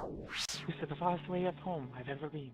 This is the farthest way of home I've ever been.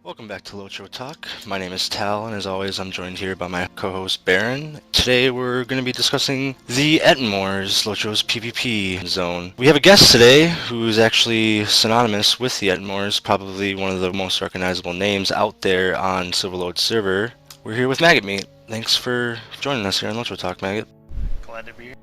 Welcome back to Lotro Talk. My name is Tal, and as always, I'm joined here by my co-host Baron. Today, we're going to be discussing the Ettenmoors, Lotro's PvP zone. We have a guest today who's actually synonymous with the Ettenmoors, probably one of the most recognizable names out there on Silverlode server. We're here with Maggotmeat. Thanks for joining us here on Lotro Talk, Maggot. Glad to be here.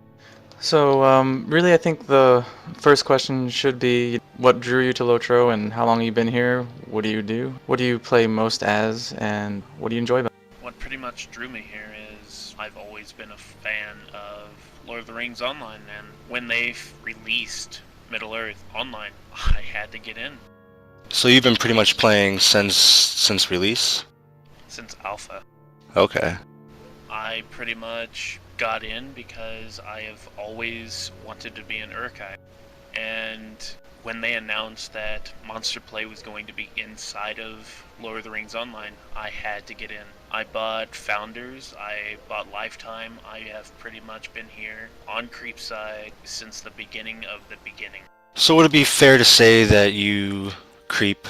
So, really, I think the first question should be, what drew you to Lotro and how long have you been here? What do you do? What do you play most as, and what do you enjoy about it? What pretty much drew me here is I've always been a fan of Lord of the Rings Online, and when they released Middle-earth Online, I had to get in. So you've been pretty much playing since release? Since Alpha. Okay. I pretty much got in because I have always wanted to be an Urkai. And when they announced that Monster Play was going to be inside of Lord of the Rings Online, I had to get in. I bought Founders, I bought Lifetime, I have pretty much been here on Creepside since the beginning of the beginning. So would it be fair to say that you creep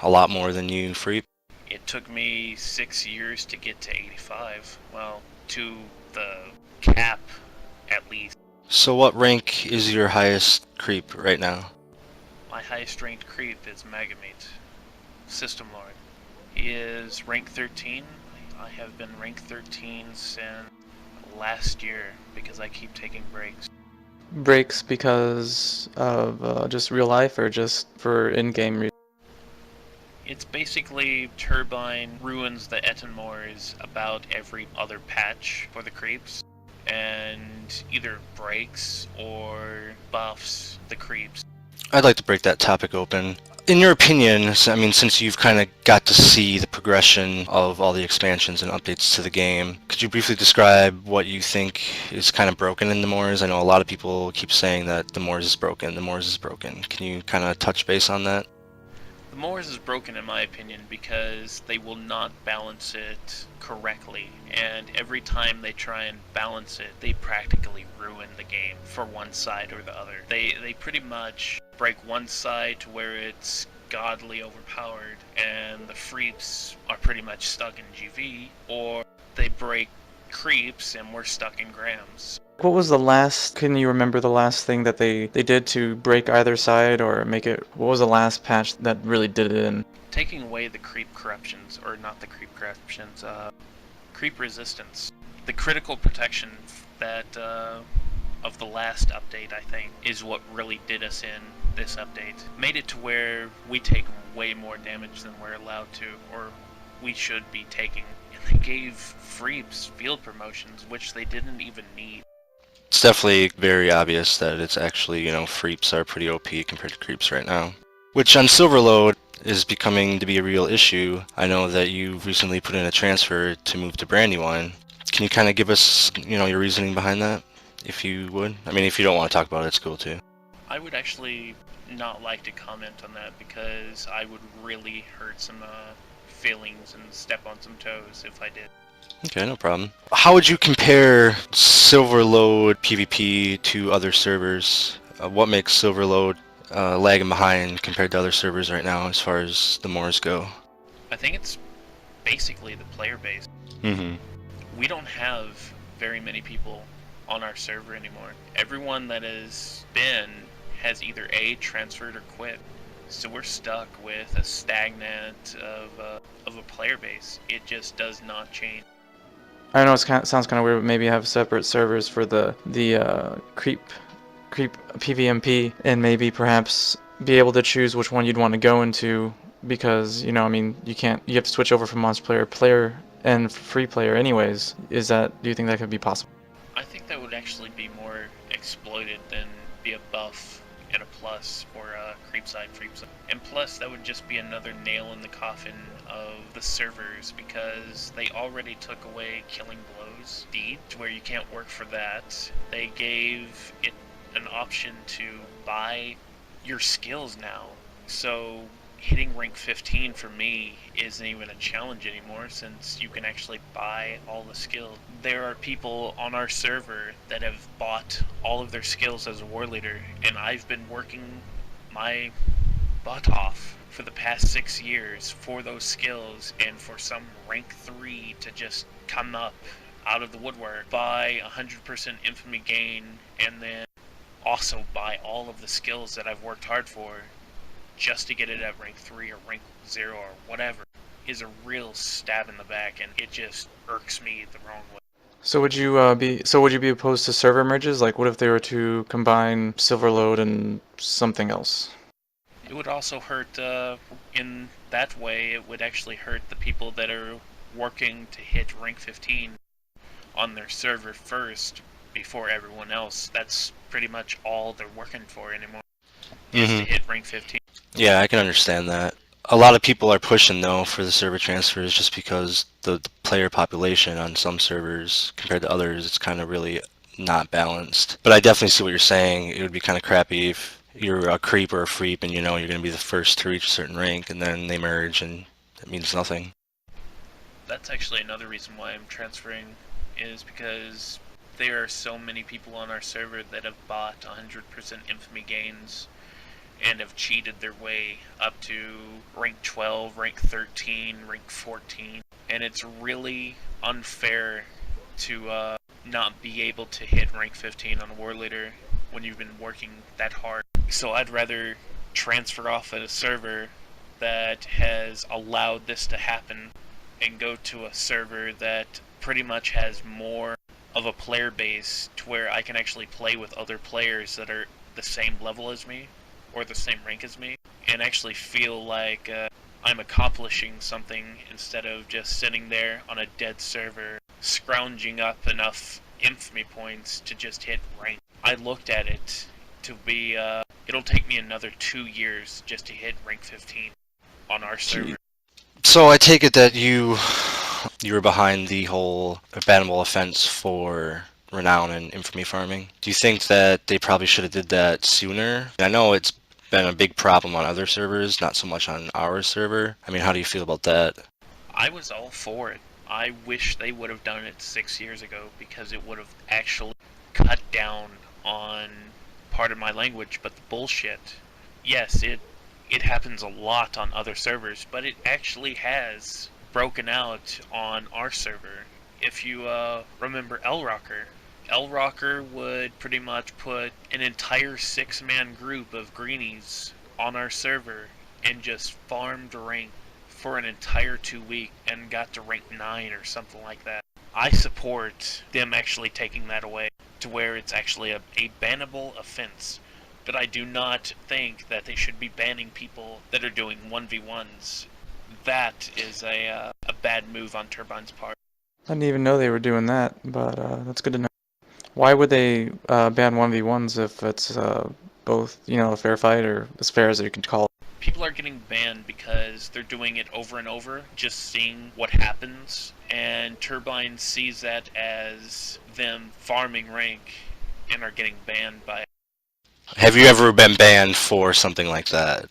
a lot more than you freep? It took me 6 years to get to 85. Well, to the cap, at least. So what rank is your highest creep right now? My highest ranked creep is Maggotmeat, System Lord. He is rank 13. I have been rank 13 since last year because I keep taking breaks. Breaks because of just real life or just for in-game reasons? It's basically Turbine ruins the Ettenmoors about every other patch for the creeps, and either breaks or buffs the creeps. I'd like to break that topic open. In your opinion, since you've kind of got to see the progression of all the expansions and updates to the game, could you briefly describe what you think is kind of broken in the Moors? I know a lot of people keep saying that the Moors is broken, the Moors is broken. Can you kind of touch base on that? The Moors is broken in my opinion because they will not balance it correctly, and every time they try and balance it, they practically ruin the game for one side or the other. They pretty much break one side to where it's godly overpowered, and the freeps are pretty much stuck in GV, or they break creeps and we're stuck in grams. What was the last, can you remember the last thing that they did to break either side or make it, what was the last patch that really did it in? Taking away the creep corruptions, or not the creep corruptions, creep resistance. The critical protection that, of the last update, I think, is what really did us in this update. Made it to where we take way more damage than we're allowed to, or we should be taking. And they gave freeps field promotions, which they didn't even need. It's definitely very obvious that it's actually, freeps are pretty OP compared to creeps right now. Which on Silverlode is becoming to be a real issue. I know that you've recently put in a transfer to move to Brandywine. Can you kind of give us, your reasoning behind that, if you would? If you don't want to talk about it, it's cool too. I would actually not like to comment on that because I would really hurt some feelings and step on some toes if I did. Okay, no problem. How would you compare Silverlode PvP to other servers? What makes Silverlode lagging behind compared to other servers right now as far as the Moors go? I think it's basically the player base. Mm-hmm. We don't have very many people on our server anymore. Everyone that has been has either A, transferred or quit. So we're stuck with a stagnant of a player base. It just does not change. I know it sounds kind of weird, but maybe have separate servers for the creep PvMP, and maybe perhaps be able to choose which one you'd want to go into, because you have to switch over from monster player and free player anyways. Do you think that could be possible? I think that would actually be more exploited than be a buff and a plus for creepside, freepside. And plus, that would just be another nail in the coffin of the servers, because they already took away Killing Blows deed, to where you can't work for that. They gave it an option to buy your skills now. So hitting rank 15 for me isn't even a challenge anymore, since you can actually buy all the skills. There are people on our server that have bought all of their skills as a war leader, and I've been working my butt off for the past 6 years for those skills, and for some rank 3 to just come up out of the woodwork, buy 100% infamy gain, and then also buy all of the skills that I've worked hard for just to get it at rank 3 or rank 0 or whatever, is a real stab in the back, and it just irks me the wrong way. So would you be opposed to server merges? Like, what if they were to combine Silverlode and something else? It would also hurt, in that way, it would actually hurt the people that are working to hit rank 15 on their server first before everyone else. That's pretty much all they're working for anymore, is to hit rank 15. Yeah, I can understand that. A lot of people are pushing though for the server transfers just because the player population on some servers compared to others, it's kind of really not balanced. But I definitely see what you're saying. It would be kind of crappy if you're a creep or a freep and you know you're going to be the first to reach a certain rank and then they merge and that means nothing. That's actually another reason why I'm transferring, is because there are so many people on our server that have bought 100% infamy gains and have cheated their way up to rank 12, rank 13, rank 14, and it's really unfair to not be able to hit rank 15 on a war leader when you've been working that hard. So I'd rather transfer off at a server that has allowed this to happen and go to a server that pretty much has more of a player base to where I can actually play with other players that are the same level as me or the same rank as me, and actually feel like I'm accomplishing something instead of just sitting there on a dead server scrounging up enough infamy points to just hit rank. I looked at it to be it'll take me another 2 years just to hit rank 15 on our server. So I take it that you were behind the whole bannable offense for renown and infamy farming. Do you think that they probably should have did that sooner? I know it's been a big problem on other servers, not so much on our server. I mean, how do you feel about that? I was all for it. I wish they would have done it 6 years ago, because it would have actually cut down on, pardon my language, but the bullshit. Yes, it happens a lot on other servers, but it actually has broken out on our server. If you remember L Rocker would pretty much put an entire 6-man group of greenies on our server and just farmed rank for an entire 2 weeks and got to rank 9 or something like that. I support them actually taking that away to where it's actually a bannable offense. But I do not think that they should be banning people that are doing 1v1s. That is a bad move on Turbine's part. I didn't even know they were doing that, but that's good to know. Why would they ban 1v1s if it's both, a fair fight, or as fair as you can call it? People are getting banned because they're doing it over and over, just seeing what happens, and Turbine sees that as them farming rank and are getting banned by it. Have you ever been banned for something like that?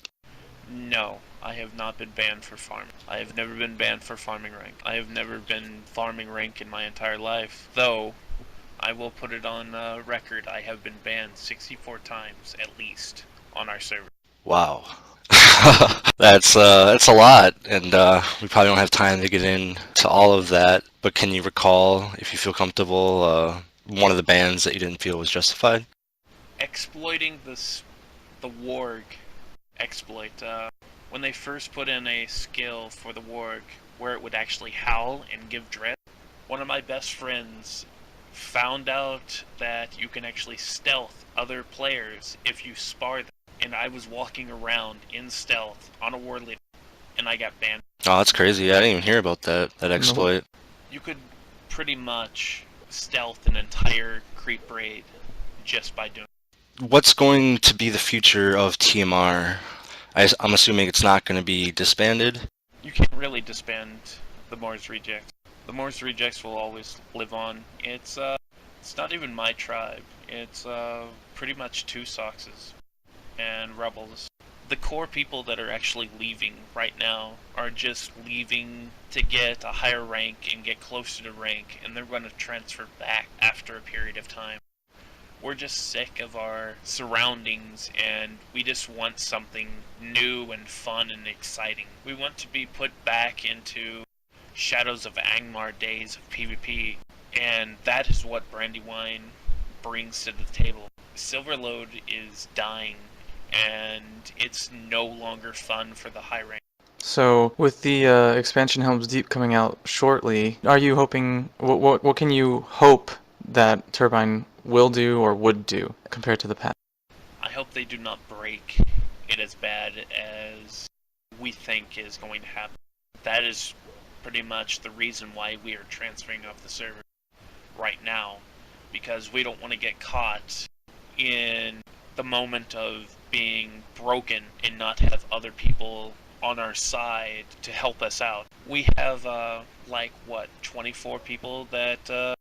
No, I have not been banned for farming. I have never been banned for farming rank. I have never been farming rank in my entire life, though I will put it on record, I have been banned 64 times at least on our server. Wow. That's a lot, and we probably don't have time to get into all of that, but can you recall, if you feel comfortable, one of the bans that you didn't feel was justified? Exploiting the warg exploit. When they first put in a skill for the warg where it would actually howl and give dread, one of my best friends found out that you can actually stealth other players if you spar them, and I was walking around in stealth on a war leader, and I got banned. Oh, that's crazy. I didn't even hear about that exploit. You could pretty much stealth an entire creep raid just by doing it. What's going to be the future of TMR? I'm assuming it's not going to be disbanded? You can't really disband the Mors Rejects. The Mors Rejects will always live on. It's not even my tribe. It's pretty much two Soxes and Rebels. The core people that are actually leaving right now are just leaving to get a higher rank and get closer to rank, and they're going to transfer back after a period of time. We're just sick of our surroundings, and we just want something new and fun and exciting. We want to be put back into Shadows of Angmar days of PvP, and that is what Brandywine brings to the table. Silverlode is dying, and it's no longer fun for the high rank. So, with the expansion Helms Deep coming out shortly, are you hoping, what can you hope that Turbine will do or would do compared to the past? I hope they do not break it as bad as we think is going to happen. That is pretty much the reason why we are transferring off the server right now, because we don't want to get caught in the moment of being broken and not have other people on our side to help us out. We have 24 people that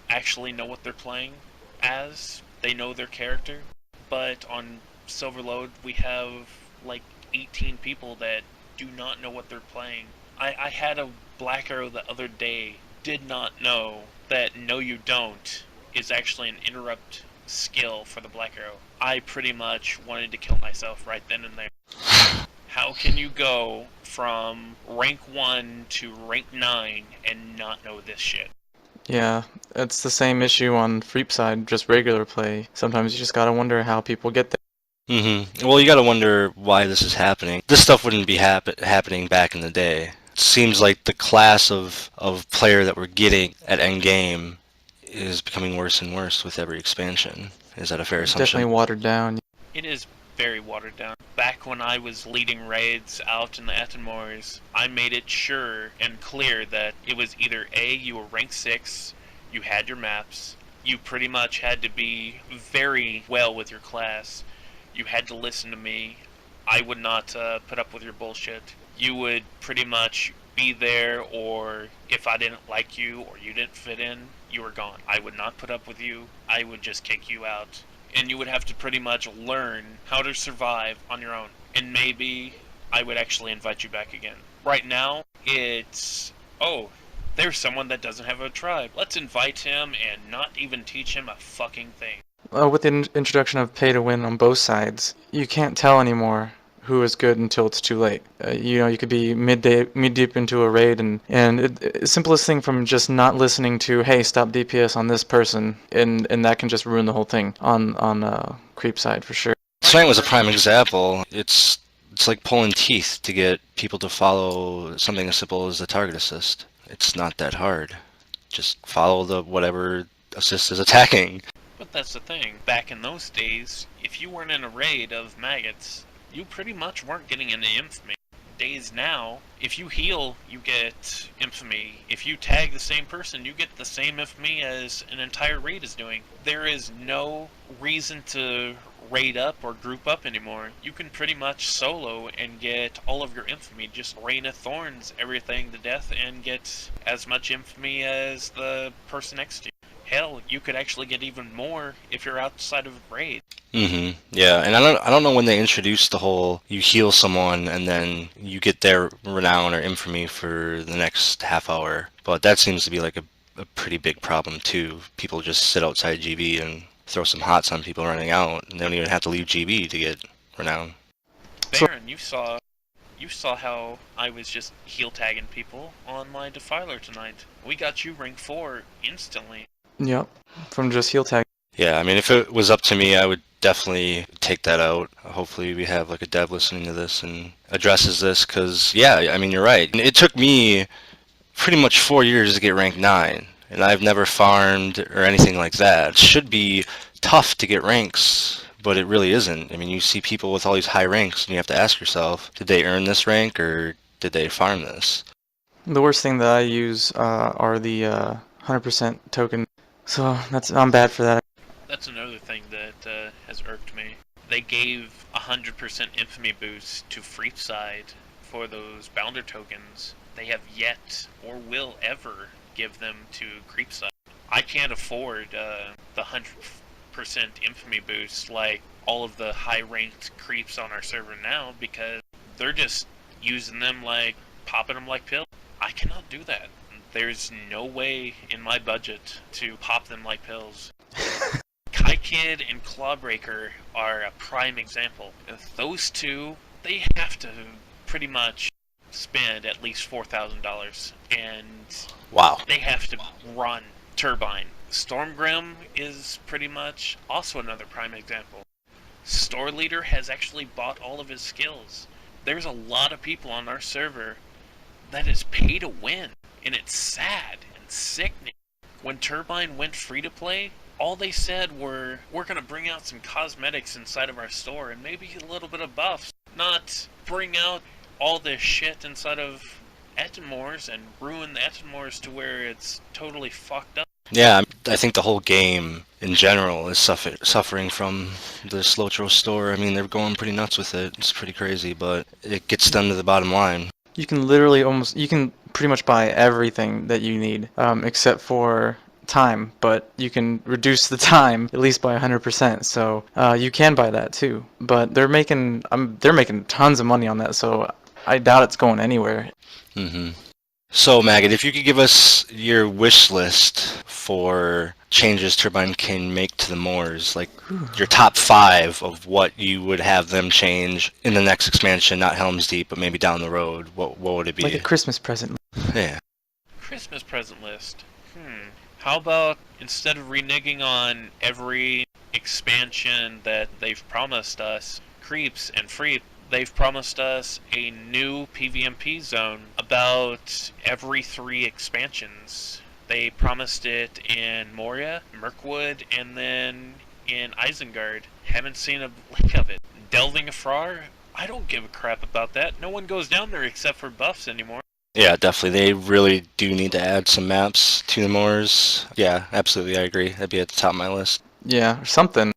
actually know what they're playing as. They know their character. But on Silverlode we have like 18 people that do not know what they're playing. I had a Black Arrow the other day, did not know that No You Don't is actually an interrupt skill for the Black Arrow. I pretty much wanted to kill myself right then and there. How can you go from rank 1 to rank 9 and not know this shit? Yeah, it's the same issue on Freep side, just regular play. Sometimes you just gotta wonder how people get there. Well, you gotta wonder why this is happening. This stuff wouldn't be happening back in the day. It seems like the class of player that we're getting at endgame is becoming worse and worse with every expansion. Is that a fair assumption? Definitely watered down. It is very watered down. Back when I was leading raids out in the Ettenmoors, I made it sure and clear that it was either A, you were rank 6, you had your maps, you pretty much had to be very well with your class, you had to listen to me, I would not put up with your bullshit. You would pretty much be there, or if I didn't like you or you didn't fit in, you were gone. I would not put up with you, I would just kick you out. And you would have to pretty much learn how to survive on your own. And maybe I would actually invite you back again. Right now, it's, oh, there's someone that doesn't have a tribe. Let's invite him and not even teach him a fucking thing. With the introduction of pay to win on both sides, you can't tell anymore who is good until it's too late. You could be mid deep into a raid, and simplest thing from just not listening to, hey, stop DPS on this person, and that can just ruin the whole thing on creep side for sure. Tonight was a prime example. It's like pulling teeth to get people to follow something as simple as the target assist. It's not that hard. Just follow the whatever assist is attacking. But that's the thing. Back in those days, if you weren't in a raid of maggots, you pretty much weren't getting any infamy. Days now, if you heal, you get infamy. If you tag the same person, you get the same infamy as an entire raid is doing. There is no reason to raid up or group up anymore. You can pretty much solo and get all of your infamy. Just Rain of Thorns everything to death and get as much infamy as the person next to you. Hell, you could actually get even more if you're outside of a raid. Yeah, and I don't know when they introduced the whole you heal someone and then you get their renown or infamy for the next half hour, but that seems to be like a pretty big problem too. People just sit outside GB and throw some hots on people running out, and they don't even have to leave GB to get renown. Baron, you saw how I was just heel tagging people on my Defiler tonight. We got you rank 4 instantly. Yep, from just heel tag. Yeah, I mean, if it was up to me, I would definitely take that out. Hopefully we have like a dev listening to this and addresses this, because yeah, I mean, you're right. It took me pretty much 4 years to get rank 9, and I've never farmed or anything like that. It should be tough to get ranks, but it really isn't. I mean, you see people with all these high ranks, and you have to ask yourself, did they earn this rank or did they farm this? The worst thing that I use are the 100% token, so I'm bad for that. That's another thing that has irked me. They gave 100% infamy boost to Freep side for those Bounder tokens. They have yet or will ever give them to Creep side. I can't afford the infamy boost like all of the high-ranked creeps on our server now, because they're just using them like, popping them like pills. I cannot do that. There's no way in my budget to pop them like pills. Kai Kid and Clawbreaker are a prime example. Those two, they have to pretty much spend at least $4,000, and Wow. they have to run Turbine. Stormgrim is pretty much also another prime example. Store Leader has actually bought all of his skills. There's a lot of people on our server that is pay to win, and it's sad and sickening. When Turbine went free to play, all they said were, we're gonna bring out some cosmetics inside of our store and maybe a little bit of buffs, not bring out all this shit inside of Ettenmoors and ruin the Ettenmoors to where it's totally fucked up. Yeah, I think the whole game in general is suffering from this Lotro store. I mean, they're going pretty nuts with it. It's pretty crazy, but it gets them to the bottom line. You can literally you can pretty much buy everything that you need, except for time, but you can reduce the time at least by 100%. So you can buy that too. But they're making tons of money on that, so I doubt it's going anywhere. So, Maggot, if you could give us your wish list for changes Turbine can make to the Moors, like your top 5 of what you would have them change in the next expansion, not Helms Deep, but maybe down the road, what would it be? Like a Christmas present. Yeah. Christmas present list. How about, instead of reneging on every expansion that they've promised us, Creeps and Freep, they've promised us a new PvMP zone about every 3 expansions. They promised it in Moria, Mirkwood, and then in Isengard. Haven't seen a lick of it. Delving Afrar? I don't give a crap about that. No one goes down there except for buffs anymore. Yeah, definitely. They really do need to add some maps to the Moors. Yeah, absolutely, I agree. That'd be at the top of my list. Yeah, something.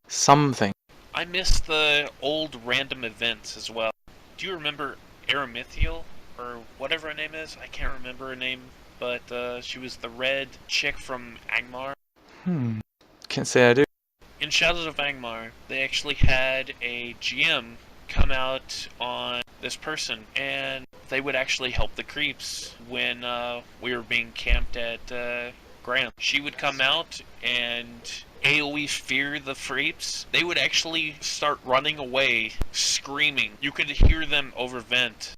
I miss the old random events as well. Do you remember Aramithiel, or whatever her name is? I can't remember her name, but she was the red chick from Angmar. Can't say I do. In Shadows of Angmar, they actually had a GM come out on this person, and they would actually help the creeps when we were being camped at Graham. She would come out and AoE fear the freeps. They would actually start running away, screaming. You could hear them over vent.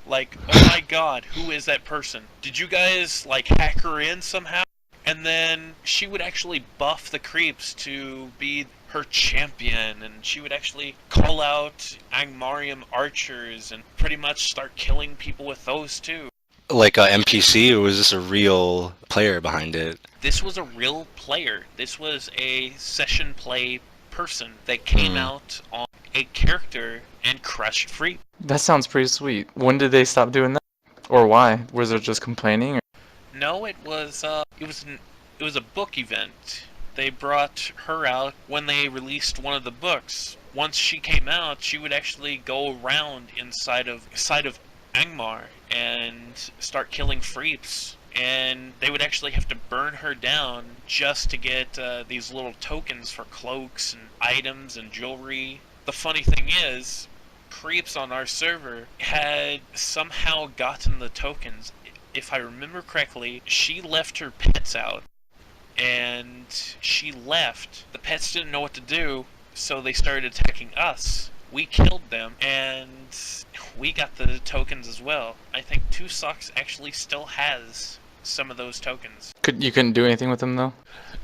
Like, oh my god, who is that person? Did you guys, like, hack her in somehow? And then she would actually buff the creeps to be her champion, and she would actually call out Angmarium archers and pretty much start killing people with those too. Like a NPC, or was this a real player behind it? This was a real player. This was a session play person that came out on a character and crushed free. That sounds pretty sweet. When did they stop doing that? Or why? Was it just complaining? Or? No, it was a book event. They brought her out when they released one of the books. Once she came out, she would actually go around inside of Angmar and start killing freeps. And they would actually have to burn her down just to get these little tokens for cloaks and items and jewelry. The funny thing is, creeps on our server had somehow gotten the tokens. If I remember correctly, she left her pets out. And she left. The pets didn't know what to do, so they started attacking us. We killed them, and we got the tokens as well. I think Two Socks actually still has some of those tokens. You couldn't do anything with them though?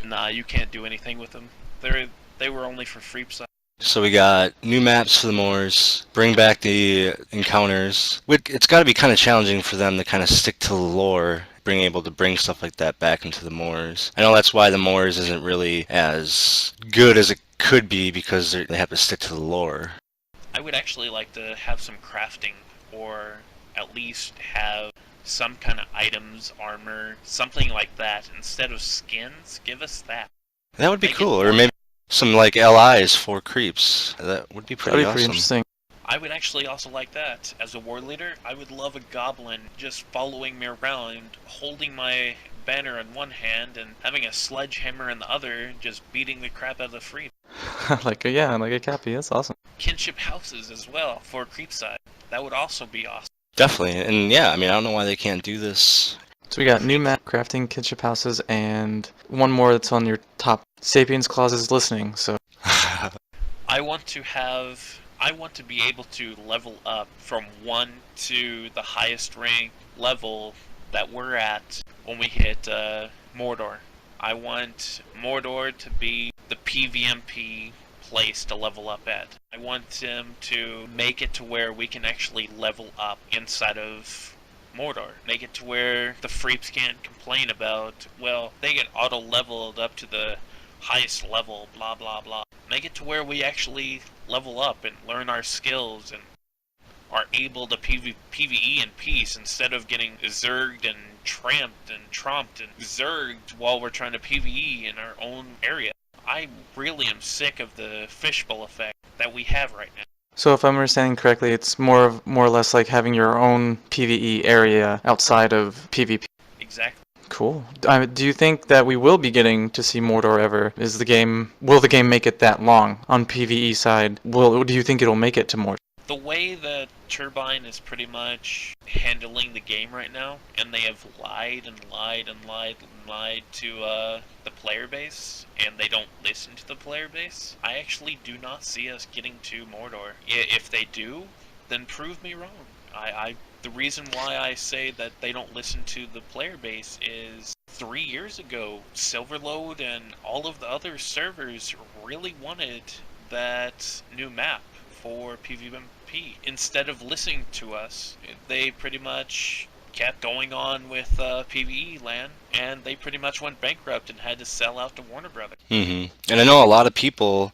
Nah, you can't do anything with them. They were only for freeps. So we got new maps for the Moors, bring back the encounters. It's got to be kind of challenging for them to kind of stick to the lore, being able to bring stuff like that back into the Moors. I know that's why the Moors isn't really as good as it could be, because they have to stick to the lore. I would actually like to have some crafting, or at least have some kind of items, armor, something like that. Instead of skins, give us that. That would be cool, or maybe some like LIs for creeps. That would be pretty That'd be awesome. pretty interesting. I would actually also like that. As a war leader, I would love a goblin just following me around, holding my banner in one hand and having a sledgehammer in the other, just beating the crap out of the free. Like a cappy. That's awesome. Kinship houses as well for Creepside. That would also be awesome. Definitely, and yeah, I mean, I don't know why they can't do this. So we got new map, crafting, kinship houses, and one more that's on your top. Sapiens clauses listening. So I want to be able to level up from 1 to the highest rank level that we're at when we hit Mordor. I want Mordor to be the PvMP place to level up at. I want them to make it to where we can actually level up inside of Mordor. Make it to where the freeps can't complain about, well, they get auto-leveled up to the highest level, blah blah blah. Make it to where we actually level up and learn our skills and are able to PvE in peace instead of getting zerged and tramped and tromped and zerged while we're trying to PvE in our own area. I really am sick of the fishbowl effect that we have right now. So if I'm understanding correctly, it's more or less like having your own PvE area outside of PvP. Exactly. Cool. Do you think that we will be getting to see Mordor ever? Will the game make it that long on PvE side? Do you think it'll make it to Mordor? The way that Turbine is pretty much handling the game right now, and they have lied and lied and lied and lied to the player base, and they don't listen to the player base, I actually do not see us getting to Mordor. If they do, then prove me wrong. The reason why I say that they don't listen to the player base is 3 years ago, Silverlode and all of the other servers really wanted that new map for PvMP. Instead of listening to us, they pretty much kept going on with PvE land, and they pretty much went bankrupt and had to sell out to Warner Brothers. And I know a lot of people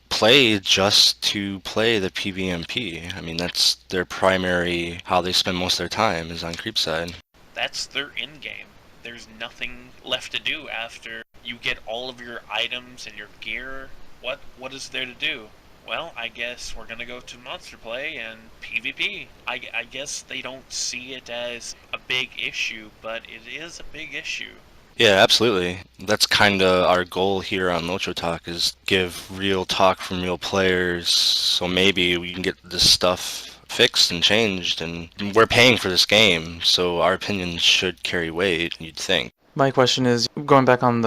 play just to play the PvMP. I mean, that's their primary, how they spend most of their time is on Creepside. That's their end game. There's nothing left to do after you get all of your items and your gear. What is there to do? Well, I guess we're gonna go to Monster Play and PvP. I guess they don't see it as a big issue, but it is a big issue. Yeah, absolutely. That's kind of our goal here on Lotro Talk, is give real talk from real players, so maybe we can get this stuff fixed and changed, and we're paying for this game, so our opinions should carry weight, you'd think. My question is, going back on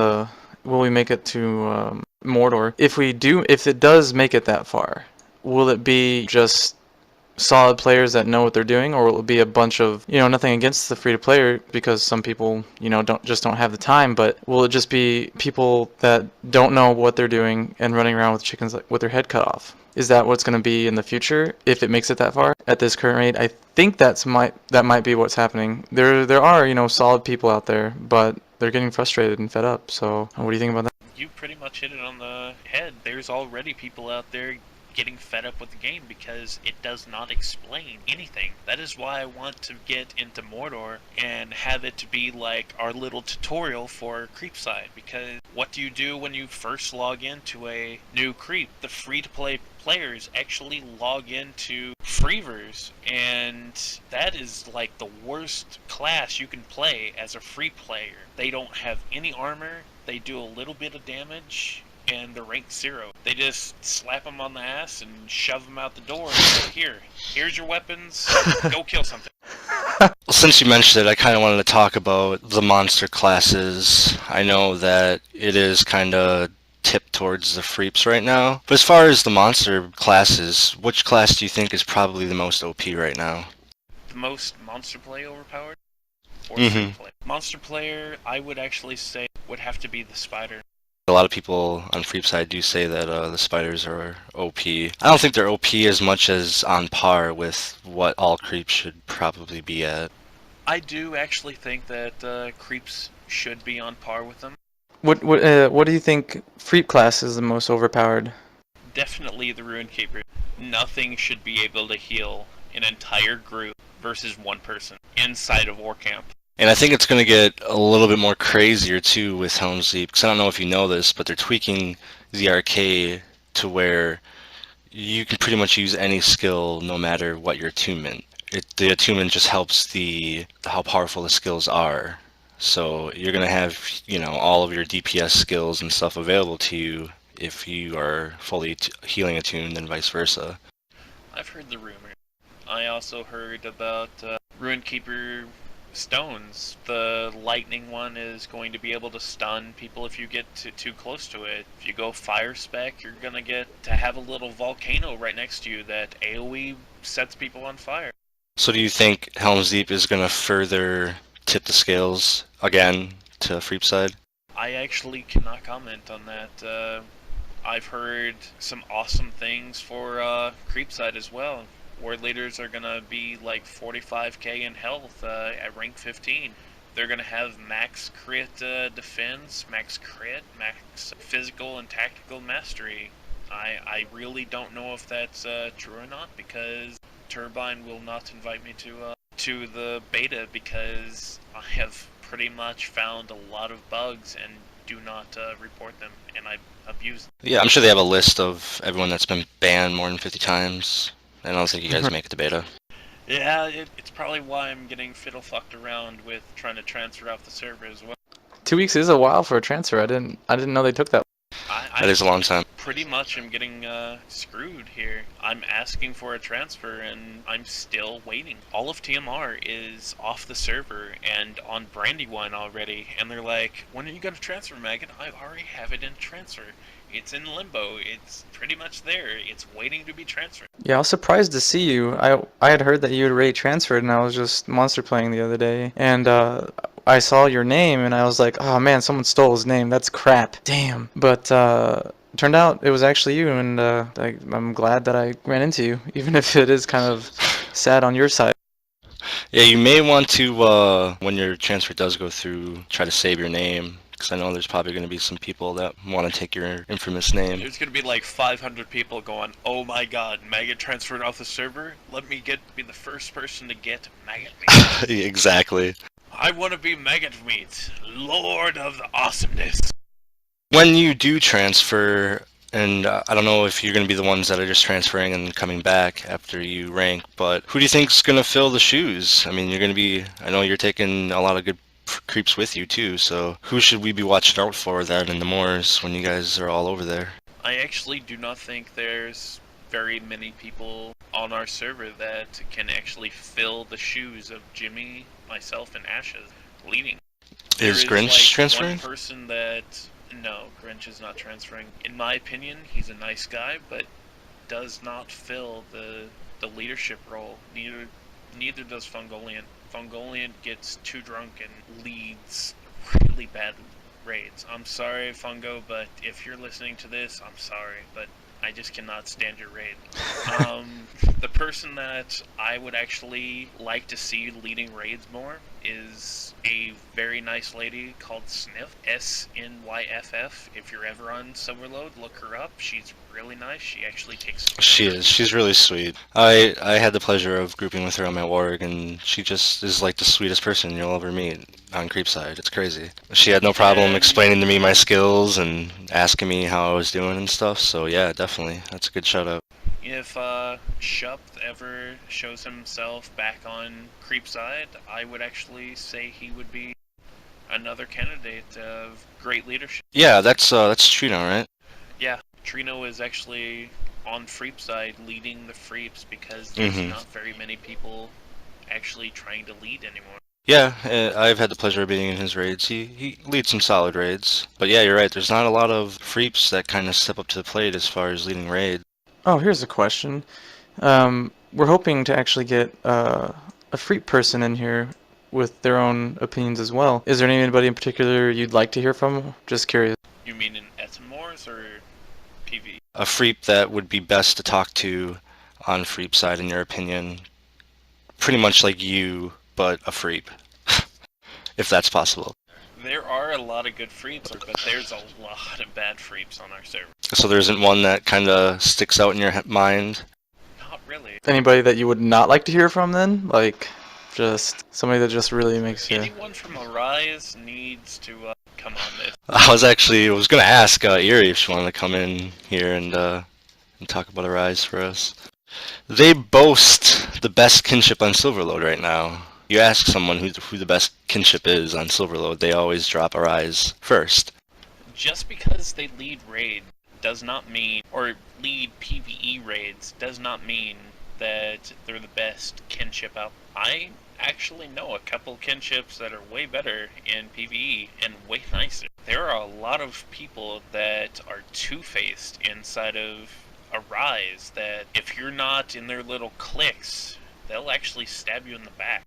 will we make it to Mordor? If it does make it that far, will it be just solid players that know what they're doing, or will it be a bunch of, nothing against the free-to-player, because some people, don't have the time, but will it just be people that don't know what they're doing and running around with chickens with their head cut off? Is that what's going to be in the future if it makes it that far? At this current rate, I think that might be what's happening. There are, solid people out there, but they're getting frustrated and fed up. So what do you think about that? You pretty much hit it on the head. There's already people out there getting fed up with the game because it does not explain anything. That is why I want to get into Mordor and have it to be like our little tutorial for Creepside, because what do you do when you first log into a new creep? The free-to-play players actually log into Freevers, and that is like the worst class you can play as a free player. They don't have any armor, they do a little bit of damage, and they're rank 0. They just slap them on the ass and shove them out the door and say, here's your weapons, go kill something. Well, since you mentioned it, I kind of wanted to talk about the monster classes. I know that it is kind of tipped towards the freeps right now, but as far as the monster classes, which class do you think is probably the most OP right now? The most monster play overpowered? Or free play? Monster player, I would actually say, would have to be the spider. A lot of people on Freepside do say that the spiders are OP. I don't think they're OP as much as on par with what all creeps should probably be at. I do actually think that creeps should be on par with them. What do you think Freep class is the most overpowered? Definitely the Ruin Keeper. Nothing should be able to heal an entire group versus one person inside of War Camp. And I think it's going to get a little bit more crazier too with Helms Deep, because I don't know if you know this, but they're tweaking the arcade to where you can pretty much use any skill no matter what your attunement. The attunement just helps how powerful the skills are. So you're going to have, all of your DPS skills and stuff available to you if you are fully healing attuned and vice versa. I've heard the rumor. I also heard about Runekeeper stones. The lightning one is going to be able to stun people if you get too close to it. If you go fire spec, you're gonna get to have a little volcano right next to you that AoE sets people on fire. So do you think Helms Deep is going to further tip the scales again to Freep side? I actually cannot comment on that. I've heard some awesome things for Creepside as well. Ward leaders are gonna be like 45k in health at rank 15. They're gonna have max crit defense, max crit, max physical and tactical mastery. I really don't know if that's true or not, because Turbine will not invite me to the beta because I have pretty much found a lot of bugs and do not report them, and I abuse them. Yeah, I'm sure they have a list of everyone that's been banned more than 50 times. I don't think you guys make it to beta. Yeah, it's probably why I'm getting fiddle-fucked around with trying to transfer off the server as well. 2 weeks is a while for a transfer. I didn't know they took that. That is a long time. Pretty much I'm getting screwed here. I'm asking for a transfer and I'm still waiting. All of TMR is off the server and on Brandywine already, and they're like, when are you gonna transfer, Maggot? I already have it in transfer. It's in limbo. It's pretty much there. It's waiting to be transferred. Yeah, I was surprised to see you. I had heard that you had already transferred, and I was just monster playing the other day, and I saw your name, and I was like, oh man, someone stole his name. That's crap. Damn. But turned out it was actually you, and I'm glad that I ran into you, even if it is kind of sad on your side. Yeah, you may want to, when your transfer does go through, try to save your name. Because I know there's probably going to be some people that want to take your infamous name. There's going to be like 500 people going, oh my god, Maggot transferred off the server? Let me be the first person to get Maggotmeat. Exactly. I want to be Maggotmeat, Lord of the Awesomeness. When you do transfer, and I don't know if you're going to be the ones that are just transferring and coming back after you rank, but who do you think's going to fill the shoes? I mean, you're going to be, I know you're taking a lot of good creeps with you too, so who should we be watching out for that in the moors when you guys are all over there? I actually do not think there's very many people on our server that can actually fill the shoes of Jimmy, myself, and Ashes leading. Is Grinch transferring? One person that, no, Grinch is not transferring. In my opinion, he's a nice guy, but does not fill the leadership role. Neither does Fungoliant. Fungoliant gets too drunk and leads really bad raids. I'm sorry, Fungo, but if you're listening to this, I'm sorry, but I just cannot stand your raid. The person that I would actually like to see leading raids more is a very nice lady called Sniff, Snyff. If you're ever on Silverlode, look her up. She's really nice. She actually takes... She is. She's really sweet. I had the pleasure of grouping with her on my warg, and she just is like the sweetest person you'll ever meet on Creepside. It's crazy. She had no problem explaining to me my skills and asking me how I was doing and stuff, so yeah, definitely. That's a good shout out. If Shup ever shows himself back on Creepside, I would actually say he would be another candidate of great leadership. Yeah, that's Trino, right? Yeah, Trino is actually on Freepside leading the Freeps because there's not very many people actually trying to lead anymore. Yeah, I've had the pleasure of being in his raids. He leads some solid raids. But yeah, you're right, there's not a lot of Freeps that kind of step up to the plate as far as leading raids. Oh, here's a question. We're hoping to actually get a Freep person in here with their own opinions as well. Is there anybody in particular you'd like to hear from? Just curious. You mean in Ettenmoors or PV? A Freep that would be best to talk to on Freep side, in your opinion. Pretty much like you, but a Freep. If that's possible. There are a lot of good Freeps, but there's a lot of bad Freeps on our server. So there isn't one that kind of sticks out in your mind? Not really. Anybody that you would not like to hear from then? Like, just somebody that just really makes you... Anyone from Arise needs to come on this. I was gonna ask Eerie if she wanted to come in here and talk about Arise for us. They boast the best kinship on Silverlode right now. You ask someone who the best kinship is on Silverlode, they always drop Arise first. Just because they lead raid does not mean, or lead PvE raids does not mean that they're the best kinship out. I actually know a couple kinships that are way better in PvE and way nicer. There are a lot of people that are two-faced inside of a Rise that if you're not in their little cliques, they'll actually stab you in the back.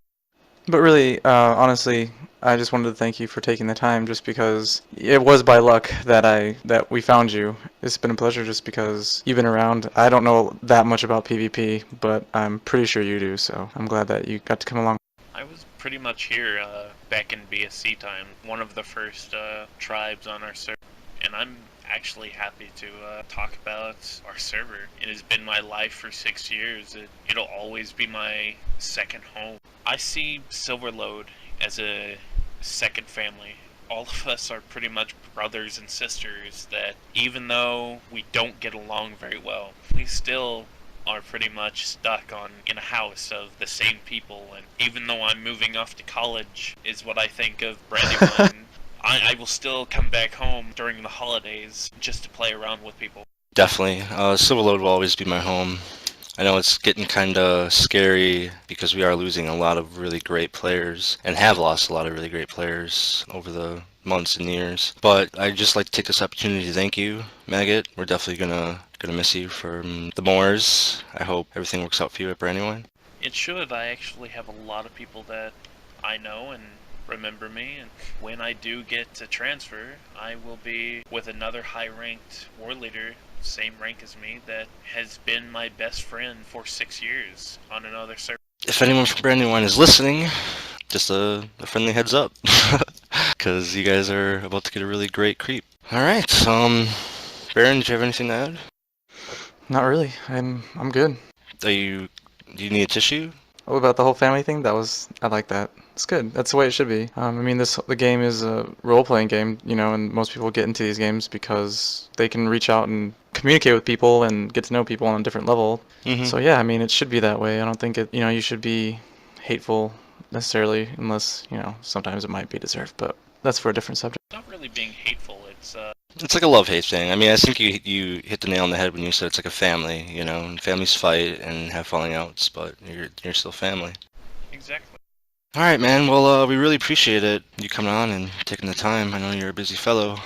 But really, honestly, I just wanted to thank you for taking the time, just because it was by luck that we found you. It's been a pleasure just because you've been around. I don't know that much about PvP, but I'm pretty sure you do, so I'm glad that you got to come along. I was pretty much here back in BSC time, one of the first tribes on our server, and I'm actually happy to talk about our server. It has been my life for 6 years. It'll always be my second home. I see Silverlode as a second family. All of us are pretty much brothers and sisters that even though we don't get along very well, we still are pretty much stuck in a house of the same people. And even though I'm moving off to college is what I think of Brandywine, I will still come back home during the holidays just to play around with people. Definitely. Silverlode will always be my home. I know it's getting kind of scary because we are losing a lot of really great players and have lost a lot of really great players over the months and years. But I'd just like to take this opportunity to thank you, Maggot. We're definitely gonna miss you from the Moors. I hope everything works out for you at Brandywine. It should. I actually have a lot of people that I know and remember me, and when I do get to transfer, I will be with another high-ranked war leader, same rank as me, that has been my best friend for 6 years on another server. If anyone from Brandywine is listening, just a friendly heads up, because you guys are about to get a really great creep. All right, Baron, do you have anything to add? Not really. I'm good. Do you need a tissue? What about the whole family thing? I like that. It's good. That's the way it should be. I mean, the game is a role-playing game, and most people get into these games because they can reach out and communicate with people and get to know people on a different level. Mm-hmm. So yeah, I mean, it should be that way. I don't think you should be hateful necessarily, unless, sometimes it might be deserved, but that's for a different subject. It's not really being hateful, It's like a love-hate thing. I mean, I think you hit the nail on the head when you said it's like a family, and families fight and have falling outs, but you're still family. Exactly. All right, man. Well, we really appreciate it, you coming on and taking the time. I know you're a busy fellow.